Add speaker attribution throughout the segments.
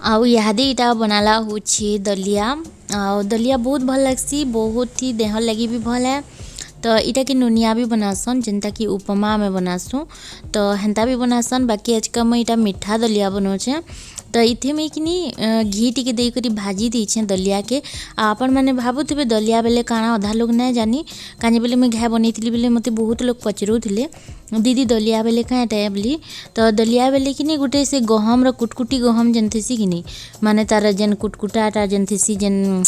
Speaker 1: आउ इहादे इटा बनाला होछि दलिया। दलिया बहुत भल लगसी, बहुत ही देह लगी भी भल है। तो इटा के नुनिया भी बनासन, जेनता कि उपमा में बनासु तो हेन्ता भी बनासन। बाकी आज का मैं इटा मीठा दलिया बनाऊे। तो इथे मैं कि घी टिके देकर भाजी देछे दलिया के। आपण मैंने भावुवे दलिया बेले काଣା अधा लोग ना जानी काजे बेले मैं घे बनई बेले मत बहुत लोग पचरूले दीदी दलिया बेले कहाँ बोली। तो दलिया बेले कि गोटे से गहम कुटकुटी गहम जेन थी कि माने तार जेन कुटकुटाटा जेन थी जेन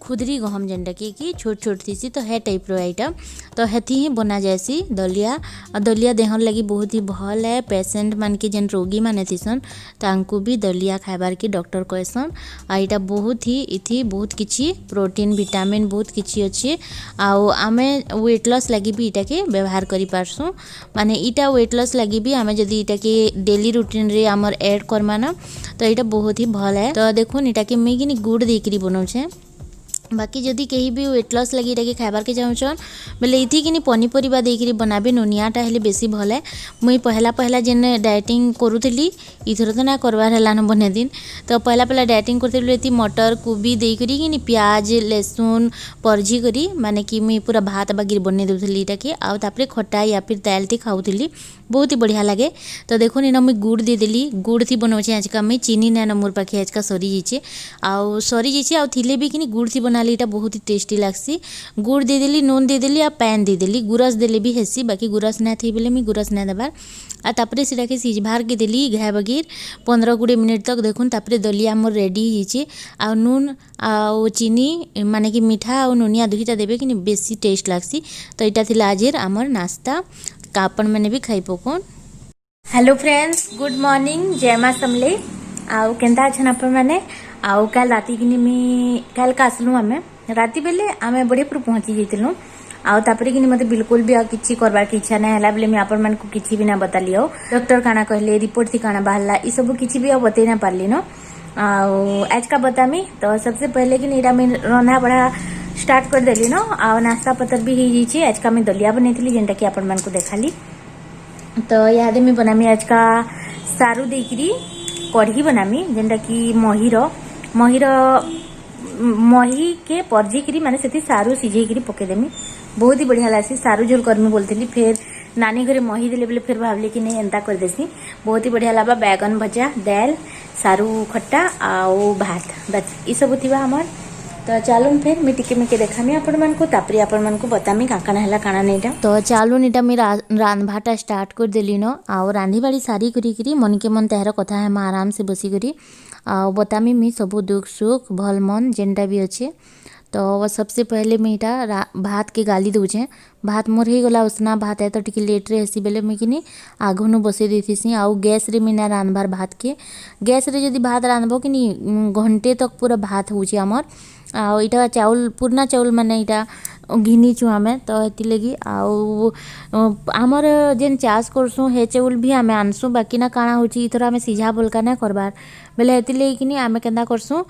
Speaker 1: खुदरी गहम जेनटा कि छोट छोट थी तो हे टाइप रो आइटम। तो हेथी ही बना जाएसी दलिया। और दलिया देहर लगी बहुत ही भल है। पेसेंट मान के जेन रोगी माने थीसन तांकु भी दलिया खाइबार के डॉक्टर कहसन। आ इटा बहुत ही इथि बहुत किछि प्रोटीन विटामिन बहुत किछि अछि। आउ आमे वेट लॉस लगी भी इटा के व्यवहार करि पारसु। माने इटा वेट लॉस लगी भी आमे जदी इटा के डेली रूटीन रे हमर ऐड करमा ना तो इटा बहुत ही भल है। तो देखुन इटा के मैं कि गुड़ देकरी बनाउछे। बाकी जदि कहीं भी वेट लॉस लगी इटा के खाइबार के चाहूछन बोले इथि कि पनीपरिया देकरी बनाबे नुनियाटा हेले बेसी भल है। मुई पहला जेन डाइटिंग करूथली इथर तो ना करवार हला न बने दिन। तो पहला डाइटिंग करते इति मटर कोबी देकरी कि प्याज लहसुन परजी करी माने कि मुई पूरा भात बागिर बने देउथली इटा के। आ तापरे खट्टा या फिर दाल ती खाउथली बहुत ही बढ़िया लगे। तो देखो नी मुई गुड़ दे देली गुड़ थी बनौछे आज का मैं चीनी ना मोर पाखे आज का सरी जाइए आउ सरी जाइए आउ थिले भी कि गुड़ थी बनाली इटा बहुत ही टेस्टी लागसी। गुड़ दे देली नून दे देली आ पैन दे देली गुरस देले भी हेसी। बाकी गुरस ना थी बोले मैं गुरस ना देबार आ तापरे सीटा के सिझबार के देली घाय बगीर 15-20 मिनट तक देखुन। तापरे दलिया मोर रेडी होइए आ नून आ चीनी माने कि मीठा आ नुनिया दुईटा देबे कि बेसी टेस्ट लागसी। तो इटा थिला आजिर आमर नाश्ता कापन मैंने भी खाई पकोन। हेलो फ्रेंड्स गुड मॉर्निंग जय माँ समले। आउ केंता अछन आपण माने। आउ काल राती कि काल का आसलु आमे राती बेले आमे बड़ेपुर पहुंची जाइतिलु। आउ तापरे कि मते बिल्कुल भी किछि करबार के इच्छा ना हला बोले मैं आपण मान को किछि भी ना बतालियो। डॉक्टर काना कहले रिपोर्ट थी काना बाहरला ई सब किछि भी बतै ना पारली न। आउ आज का बतामी तो सबसे पहले कि इरा में रंधा बड़ा स्टार्ट कर देली न। आ नाश्ता पतर भी हो जाइए। आज का मैं दलिया बनैली जेनटा कि आपण मान को देखाली। तो याद मैं बनामी आज का सारू देकरी कढ़ी बनामी जेनटा कि मही के परजिकी माने से सारू सिझेकरी पकेदेमी बहुत ही बढ़िया लागसी। सारू झोल करमी बोलती फिर नानी घरे मही देले बोले फिर भावली कि नहीं एंता कर देसी बहुत ही बढ़िया लगा। बैगन भजा दाल सारू खट्टा आउ भात बस ये सब थी हमार। तो चालून फिर मैं टिके देखामी आपण मान को तापरी आपण मान को बतामी काना हला काना नहींटा। तो चालून इटा मैं रांधभाटा स्टार्ट कर देली न। आउ रांधी बाड़ी सारी करी मन के मन तहर कथा है आराम से बसी करी आ बतामी मैं सब दुख सुख भल मन जेनटा भी अच्छे। तो सबसे पहले मैं इटा भात के गाली दूचे। भात मोर ही गला उसना भात है तो टिके लेट रे हेसी बेले मैं कि आघनु बसे देथीसी। आउ गैस रे मैं ना रांधबार भात के गैस रे जदी भात रांधबो कि घंटे तक पूरा भात होचे हमर। आ इटा चाउल पुरना चाउल माने इटा घिनीचु आमे तो हेती लगी। आउ आमर जेन चाष करसु हे चाउल भी आमे आनसु। बाकी ना काଣା होची इथर आमे सिझा बोलका ना करबार बेले हेती लगी कि आमे केंदा करसु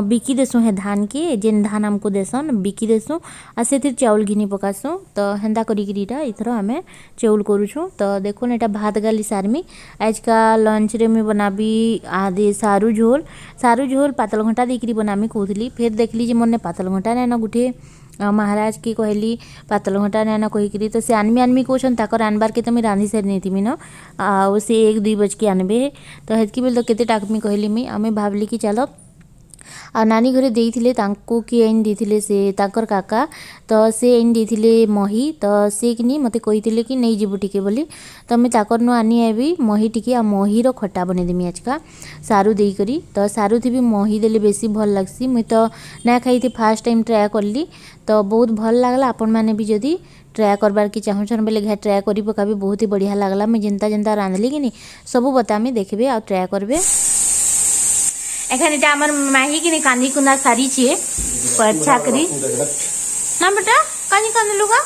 Speaker 1: बिकी देसु हे धान के जेन धान हमको देसन बिकी देसु आ सेतिर चाउल घिनी पकासु। तो हेंदा करी इटा इथर आमे चाउल करूछु। तो देखो एटा भात गाली सारमी आज का लंच रे में बनाबी आदे सारू झोल पातल घंटा देकरी बनामी कहूली। फिर देखली जे मन पातल घंटा ना गुठे महाराज की कहली पातल घंटा ना कहीकरी तो से आनमी कहन ताकर आनबार के तो मुझे रांधि सारी नहीं थी न। आ से 1-2 बज के आनबे तो हेतकी बेल तो केते टाकमी कहली मुई आमे भावली कि चलो आ नानी घरे देइथिले तांको कि आइन देइथिले से ताकर काका तो से आइन देइथिले मही तो से कि मते कहिथिले कि नहीं जीवु टिके बोली। तो मैं ताकर नु आनी आबी मही टिके आ मही रो खट्टा बने देमी आज का सारू देई करी। तो सारू थी भी मही देले बेसी भल लागसी। मुई तो ना खाई थी फर्स्ट टाइम ट्राई करली तो बहुत भल लागला। आपण माने भी जदी ट्राई करबार की चाहूछन बेले घे ट्राई करी पकाबी बहुत ही बढ़िया लागला। मैं जेनता रांधली कि सब बतामी देखबे आ ट्राई करबे। एखन इटा हमर माही कि कांदी कुंदा सारी छे अच्छा करी ना बेटा कानी कांद लुगा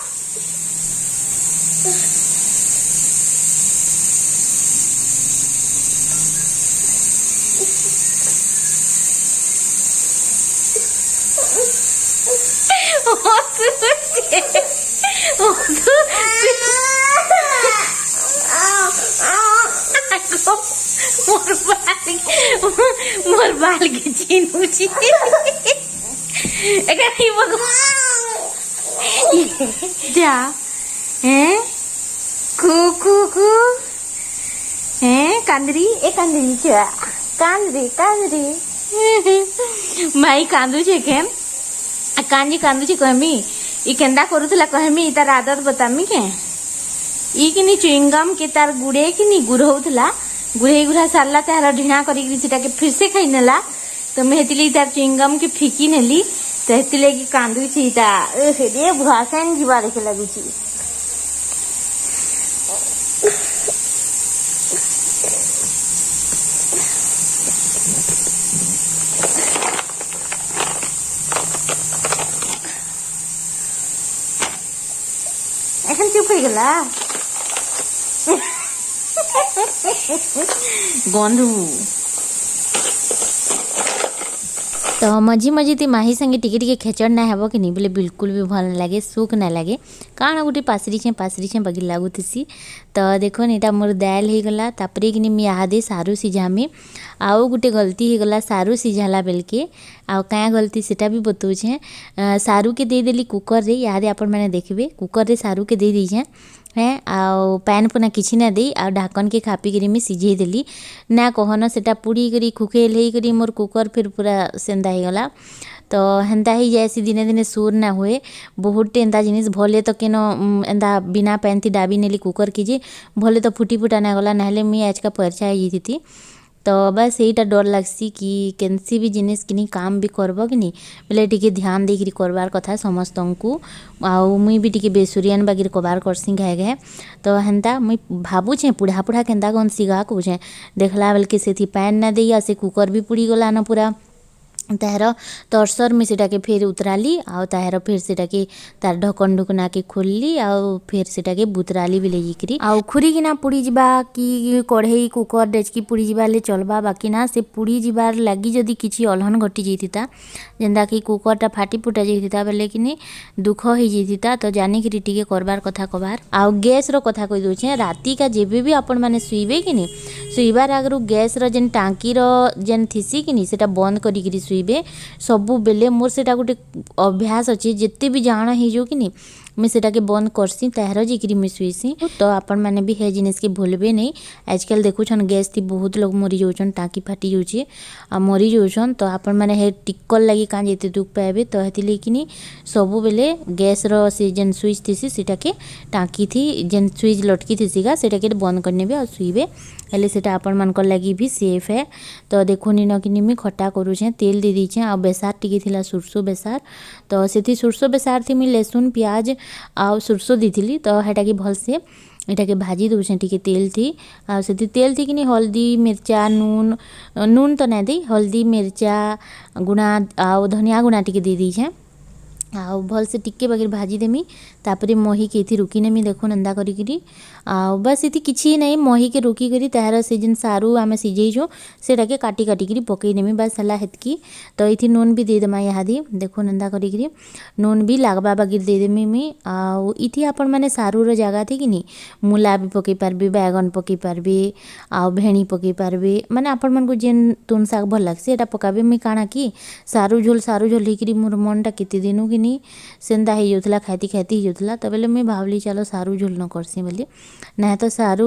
Speaker 1: मोर बाल के चिन्हुची एका नहीं बगो जा हैं कु कु कु हैं कांदरी ए कांदरी छुआ कांदरी कांदरी माई कांदू छे के कांजी कांदू छे कहमी ई केंदा करूथला कहमी तार आदत बतामी के ई किनी च्युइंगम के तार गुड़े किनी गुरहउथला गुड़े गुरा सारला तार ढिणा करी सेटा के फिर से खाई नेला तो मैं हेतिली तार च्युइंगम के फिकी नेली तो हेतिले की कांदू छी ता रे भाषण जीवा देखे लागू छी এখন চুপ হয়ে গেলা গন্ধু तो मझी मझी ती माही संगे टिके टिके खेचड़ ना हेबो कि नहीं बोले बिल्कुल भी भल ना लगे सुख ना लगे काण गोटे पासरी छे बगी लागुथसी तो देखो एटा मोर दाल हो गला तापरे कि मैं यादे सारू सिझामी आउ गोटे गलती हो गला सारू सिझाला बेलके आउ क्या गलती सेटा भी बतौछे सारू के दे देली कुकर रे यादे आपण माने देखबे कुकर रे सारू के दे दीछे हैं आउ पैन पुना किसी ना दे आ ढाकन के खापी करी मैं सिझे देली ना कहन सेटा पुड़ी करी खुखेल हे करी मोर कुकर फिर पूरा सेंदा हो गला तो हेन्ता ही जैसी दिने दिने सुर ना हुए बहुत एंता जिनिस भले तो केनो एंता बिना पैन थी डाबी नेली कुकर कीजे भले तो फुटी फुटा ना गला ना मुझे आज का परछा ही थी तो बस यहीटा डर लगसी कि केनसी भी जिनिस कि काम भी करब कि बोले टिके ध्यान देकर करवार कथा समस्त को आउ मुई भी टिके बेसुरियान बागिर कबार करसी घाए घाए तो हेन्ता मुई भावुछे पुढ़ा पुढ़ा केन्ता कौन सिगा कौछे देखला बेल के से पैन ना दी से कुकर भी पुड़ी गला न पूरा तार तरसर में सेटा के फिर उतराली आउ तार फिर सेटा के तार ढकन ढुकना के खोलली आउ फिर सेटा के बुतराली भी लेजिकरी आउ खुरी किना पुड़ी जिबा कि कढ़ई कुकर डेचकी पुड़ी जिबा ले चलबा बाकी ना से पुड़ी जिबार लगी जदि किछि अलहन घटी जैतिता जेंदा कि कुकरटा फाटी फुटा जैतिता बेले कि दुख हो जैतिता तो जानी कि टिके करबार कथा कबार आउ गैस रो कथा कहि दोछे राती का जेबे भी आपण माने सुइबे कि सुइबार आगरु गैस रो जेन टांकी रो जेन थिसी कि सेटा बंद करी सुइबे सबु बेले मोर सेटा गोटे अभ्यास अच्छे जिते भी जाण हो कि मुझे सेटा के बंद करसी ताहर जिक्री मुझे शुईसी तो आपण मैंने भी है जिनिस के भूलबे नहीं आजकल देखुन गैस थी बहुत लोग मरी जाऊन टाँकी फाटी जाऊे आ मरी जाऊन तो आपण मैंने हे टिक्कल लगी कहाँ जिते दुख पाए तो हेतिले कि सबु बेले गैस रो से जेन स्विच थी सेटा के टाँकी थी जेन स्विच लटकी थी सेटा के बंद करने और शुईबे हेले सेटा आपण मानकर लगी भी सेफ है तो देखो इन कि मुझे खटा करुचे तेल दे दीचे आ बेसार टिके थिला सुरसो बेसार तो से सुरसो बेसार थी मुझे लहसुन प्याज आ सुरसो दी तो हेटा के भल से एटा के भाजी दूचे टिके तेल थी आ से तेल थी कि हल्दी मिर्चा नून नून तो ना दी हल्दी मिर्चा गुणा आ धनिया गुणा टिके दे दीचे आ भल से टिके बगैर भाजी देमी तापरे मही के थी रुकी नेमी देखो नंदा करी आ बस इति किछि नहीं मही के रुकी करी तार से जिन सारू आमे सिझेइछो सेटा के काटी काटी करी पकई नेमी बस हला हेतकी तो इथि नून भी दे देमा यादी देखो नंदा करी नून भी लागबा बगैर दे देमी मी आ इथि आपण माने सारू रो जगह थी कि मूला भी पकई पारबे बैगन पकई पारबे आ भेणी पकई पारबे माने आपण मन को जेन तुन साग भल लागसे एटा पकाबे मी काना कि सारू झोल हेकरी मोर मनटा केते दिनु कि सेंदा हो जाऊला खाती खाती हो जाऊला तो बेले मुझे भावली चलो सारू झोल न करसी बोली ना तो सारू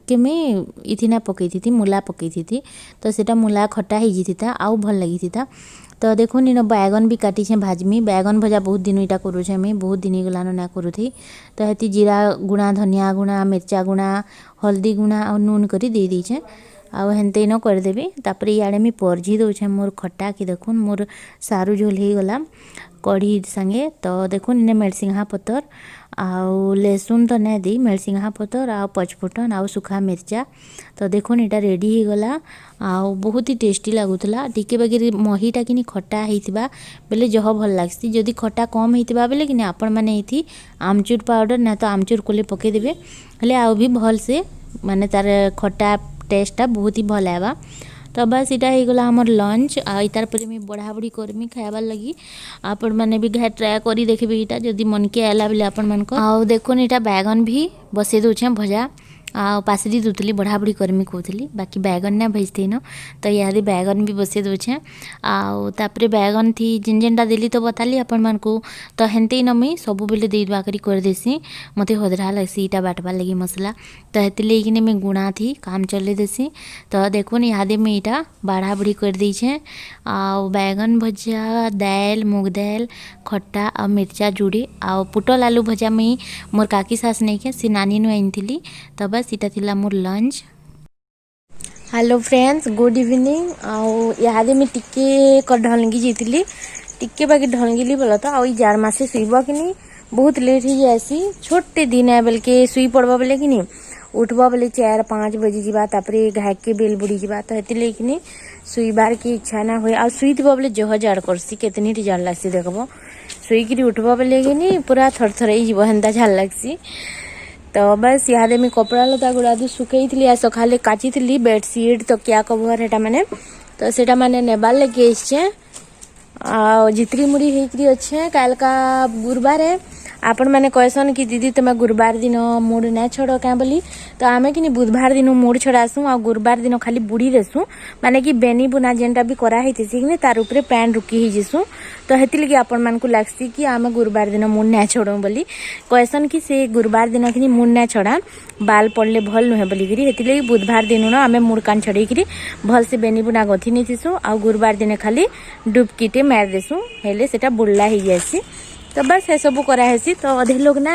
Speaker 1: के मैं इथि ना पकई थी मूला पकई थी तो सेटा मूला खटा हो जाता आउ भल लगी था तो देखो इन बैगन भी काटी छे भाजमी बैगन भजा बहुत दिन इटा करुचे मैं बहुत दिन गलान ना करुथी तो हेती जीरा गुणा धनिया गुणा मिर्चा गुणा हल्दी गुणा और नून करी दे दीछे आउ हेन्ते न करदेबी तापरे इे मुझे परझी दौचे मोर खटा कि देखुन मोर सारू झोल हो गला कढ़ी संगे तो देखुन इन मेलसिंगा पतर आउ लहसुन तो ना दी मेलसिंगा पतर आउ पचफुटन आउ सुखा मिर्चा तो देखुन इटा रेडी हो गला आउ बहुत ही टेस्टी लगुला टिके बगैर महीटा कि खटा होता बेले जह भल लगसी जदि खटा कम होता बेले कि आपण मैंने ये आमचूर पाउडर ना तो आमचूर कोले पकईदेवे हेले आउ भी भल से माने तार खटा टेस्टा बहुत ही भल आवा तो बस इटा हो गला हमर लंच आ इतार पर मैं बढ़ा बढ़ी करमी खाइबार लगी आपण मैंने भी घाय ट्राए करी देखबे इटा जदि मन के आला बेले आपण मन को आ देखो इटा बैगन भी बसे दोछे भजा आ पासरी दूतली बढ़ा बढ़ी करमी कहूली बाकी बैगन ना भेजते न तो इहादे बैगन भी बसई दौछे आउे बैगन थी जेन जेनटा देली तो बताली आपण मानकू तो हेन्ते ही न मुई सब बेले दे दुआ करी कर देसी मते हदरा लगसी इटा बाटबार लगी मसला तो हेती लेकिन मैं गुणा थी काम चले देसी तो देखुन इहादे में इटा बाढ़ा बढ़ी कर देछे आउ बैगन भजा दाल मूग दाल खट्टा आ मिर्चा जुड़ी आ पुटल आलू भजा में मोर काकी सास नहीं के सी नानी नु आनी तो बस इटा थिला मोर लंच। हेलो फ्रेंड्स गुड इवनिंग आदे में टिके ढलगी जाइली टिके बाकी ढलगिली बोला तो आई जार मसे शुब कि बहुत लेट हो जासी छोटे दिन है बेल के शुई पड़वा बोले कि उठवा बोले 4-5 बजे जावा तापरे घाक के बेल बुड़ी जावा तो हेती लेकिन शुईबार की इच्छा ना हुए आ शुई थी बोले जह जाड़ करसी केतनी जाड़ लगसी देखब शुईकि उठवा बोले कि पूरा थरथरई जीव हेन्ता झाड़ लगसी तो बस इहादे में कपड़ा लता गुड़ा सुखई थी आ सकाले काची थी बेडसीट तो क्या कवर हेटा माने तो सेटा माने नेबार लगे आइछे आ जितरी मुड़ी हेकरी अच्छे काल का गुरुवार है आपण मैंने कहसन कि दीदी तुम्हें गुरुवार दिन मूड ना छोड़ क्या बोली तो आम कि बुधवार दिन मूड छड़ासू आ गुरुवार दिन खाली बुड़ी देसु माने कि बेनी बुना जेनटा भी कराई कि तार उपरे पैन रुकी जीसु तो हेती लगे आपण मानकू लागसी कि आम गुरुवार दिन मूड ना छोड़ू बोली कहसन कि से गुरुवार दिन कि मूड ना छड़ा बाल पड़ले भल नुहे बोलिकी हेती लगे बुधवार दिन न आम मूड कान छड़ेकरी भल से बेनी बुना गथी नहीं थीसु आ गुरुवार दिन खाली डुबकीटे मार देसु हेले सेटा बुल्ला ही जासी तो बस ये सब कराहेसी तो अधे लोग ना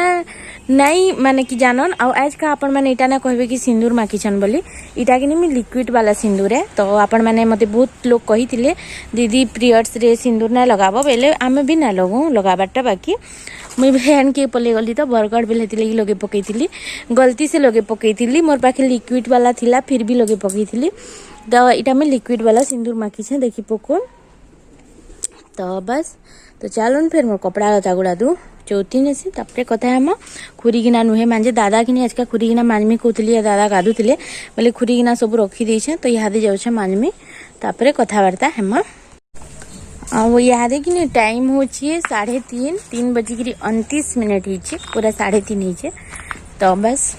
Speaker 1: नहीं माने कि जानन आज का आपण मैंने इटा ना कहबे कि सिंदूर माखिछन बोली इटा कि मैं लिक्विड वाला सिंदूर है तो आपण मैंने मते बहुत लोग कही थिले दीदी पीरियड्स रे सिंदूर ना लगाबो बेले आमे भी ना लगू लगाबारटा बाकी मुई भैन के पले गली तो बरगढ़ बेले लगी लगे पकईली गलती से लगे पकईली मोर पाखे लिक्विड वाला थिला फिर भी लगे पकईली तो इटा मैं लिक्विड वाला सिंदूर माखिछे देखी पको तो बस तो चलन फिर मोर कपड़ा लता गुड़ा दू चौथी नेसी तापरे कथा हम खुरीगिना नुहे मांजे दादा कि आज का खुरीगिना मांजमी कहती दादा गाधुले बोले खुरीगिना सब रखी देछे तो इहादे जाऊे मांजमी तापरे कथबार्ता हम इहादे कि टाइम हो 3:30 बजिकी 29 मिनट हो पूरा 3:30 हो तो बस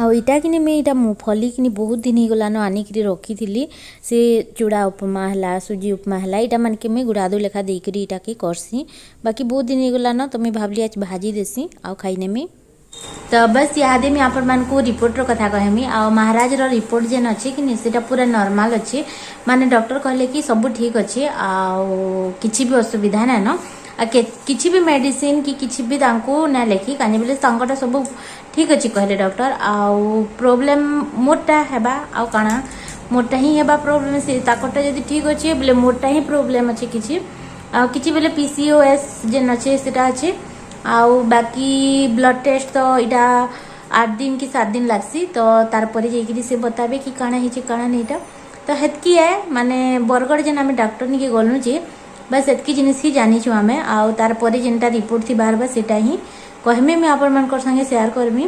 Speaker 1: आईटा कि मैं यहाँ मुफली कि बहुत दिन हो गलान आनिक रखी थी से चूड़ा उपमा है सुजी उपमा है यहाँ मन के मैं गुड़ादू लेखा देकर इटा के करसी बाकी बहुत दिन हो गलान तो मैं भावली आज भाजी देसी आउ खाइने में तो बस इहादे में आपण मान को रिपोर्टर कथा कहमी आ महाराज रो रिपोर्ट जेन अच्छे कि सेटा पूरा नॉर्मल अच्छे माने डॉक्टर कहले कि सब ठीक अच्छे आ किछि भी असुविधा ना न आ किछि भी मेडिसिन कि किछि भी तांको ना लेखी काने बोले संकट सब ठीक अच्छे कहले डॉक्टर आ प्रॉब्लम मोटा हेबा आ काना मोटा ही हेबा प्रॉब्लम से ताकटा जदी ठीक अच्छे बोले मोटा ही प्रॉब्लम अच्छे किछि बोले पीसीओएस जेन अच्छे सेटा अच्छे आउ बाकी ब्लड टेस्ट तो इटा 8 दिन कि 7 दिन लागसी तो तार परे जाइकरी से बताबे कि काଣା हिचे काଣା नहींटा तो हेतकी है माने बरगढ़ जेन आम डॉक्टर निके गलु जे बस एतकी जिनिस ही जानिछु आमे आउ तार परे जेनटा रिपोर्ट थी बाहर बस सेटा ही कहमे मैं आपण मानकर संगे शेयर करमी।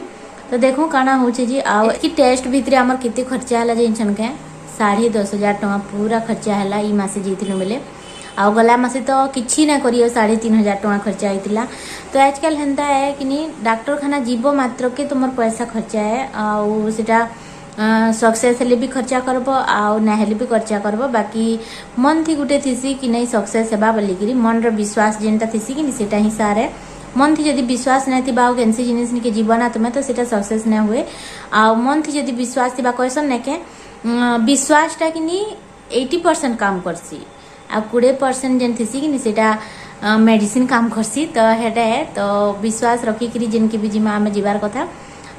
Speaker 1: तो देखो काଣା होचे जी आउ एतकी टेस्ट भितरे हमर केते खर्चा हला जेनछन के 10,500 टका पूरा खर्चा हला ई मासे जेतिनु बेले आउ गला मासे तो किछि ना करियो 3,500 टका खर्चा होइतिला। तो आजकल हेंदा है कि नहीं डाक्तरखाना जीव मात्र के तुमर पैसा खर्चा है आउ सेटा सक्सेस हेले भी खर्चा करब आउ ना हेले भी खर्चा करब बाकी मन थी गुटे थीसी कि नहीं सक्सेस हेबा बोलिकी मन रो विश्वास जेनटा थीसी कि सेटा ही सारे मन थी जदि विश्वास नहीं थी कैंसी जिनिस निके जीवन तुम्हें तो सेटा सक्सेस ना हुए आ मन थी जदि विश्वास थी कहसन ना के विश्वासटा कि 80% काम करसी आ 20% जेन थीसी कि सेटा मेडिसिन काम करसी तो हेटा है तो विश्वास रखिकी जेन के भी जिमा आम जीवार कथा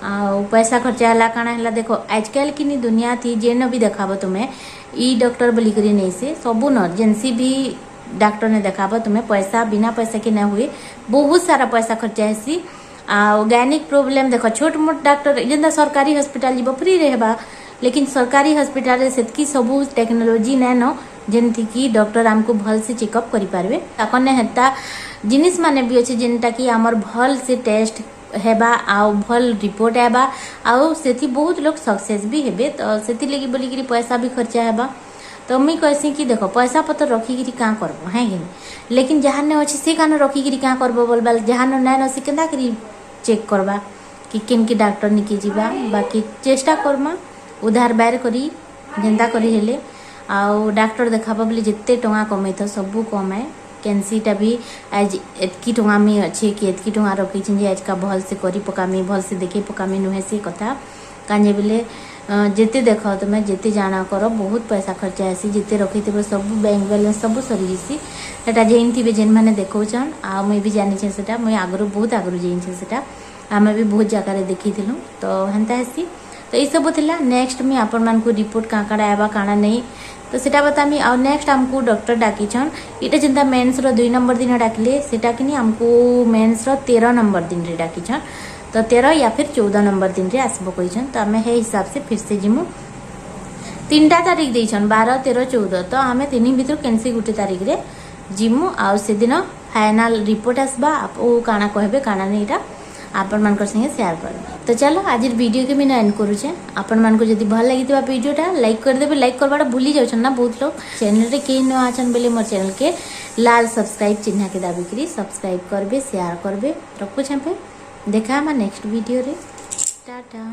Speaker 1: आ पैसा खर्चा हला काଣା हला देखो आजकल की दुनिया थी जेन भी देखाब तुम्हें ई डॉक्टर बोलिकी नहीं से सबू जेनसी भी डॉक्टर ने देखाब तुम्हें पैसा बिना पैसा के ना हुए बहुत सारा पैसा खर्चा हेसी गैनिक प्रोब्लेम देखो छोट मोट डॉक्टर जेनता सरकारी हॉस्पिटल जीव फ्री रहबा लेकिन सरकारी हॉस्पिटल से सबू टेक्नोलोजी नैन जेमती कि डॉक्टर आमको भल से चेकअप करि पारबे ताकने हेता जिनिस माने भी अच्छे जेनटा कि आमर भल से टेस्ट हेबा आउ भल रिपोर्ट आबा आउ सेथि बहुत लोग सक्सेस भी हेबे तो सेथि लगी बोलिकी पैसा भी खर्चा हेबा। तो मुई कहसी कि देखो पैसा पतर रखिकी क्या करब है कि लेकिन जहाँ ने अच्छे से कान रखिकी क्या करब बोलबा जहाँ नाइन से केन्ता करी चेक करबा कि केनकी डॉक्टर निके जीवा बाकी चेष्टा करमा उधार बाहर करी जेंता करी हेले आउ डॉक्टर देखाबा बोले जिते टंका कमे तो सबू कमाए कैंसीटा भी आज एतकी टंका में अच्छे कि एतकी टंका रखी जे आज का भल से करी पकामी भल से देखे पकामी नुहे से कथा काजे बोले जिते देख तुम्हें जिते जाना कर बहुत पैसा खर्चा हेसी जिते रखी थे सब बैंक बैलेंस सब सरी जैसी सेटा जेन थी जेन मैंने देखौन आ मुई भी जानी से मुई आगु बहुत आगु जाइए से आम भी बहुत जगह देखी तो हेन्ता हेसी तो ये सब थिला नेक्स्ट में आपण मान को रिपोर्ट काकाड़ा आवा काना नहीं तो सेटा बतामी आ नेक्स्ट हमको डॉक्टर डाकिछन इटा जेंता मेंस रो 2 नंबर दिन डाकले सेटा कि हमको मेंस रो 13 नंबर दिन रे डाकिछन तो 13 या फिर 14 नंबर दिन रे आसबो कहिछन तो हमें हे हिसाब से फिर से जिमु 3टा तारीख देछन 12 13 14 तो हमें तीन भीतर कैंसी गुटे तारीख रे जिमु आ से दिन फाइनल रिपोर्ट आसबा ओ काना कहबे काना नहींटा आपण मान संगे शेयर कर। तो चलो आज वीडियो के मैं एंड करुचे आपण मान को जदी भल लगी वीडियोटा लाइक कर देबे लाइक करबाटा भूली जाउछन ना बहुत लोग चैनल रे के न आछन बेले मोर चैनल के लाल सब्सक्राइब चिन्ह के दाबी करी सब्सक्राइब करबे शेयर करबे रखु छे पे देखा हम नेक्स्ट वीडियो रे टाटा।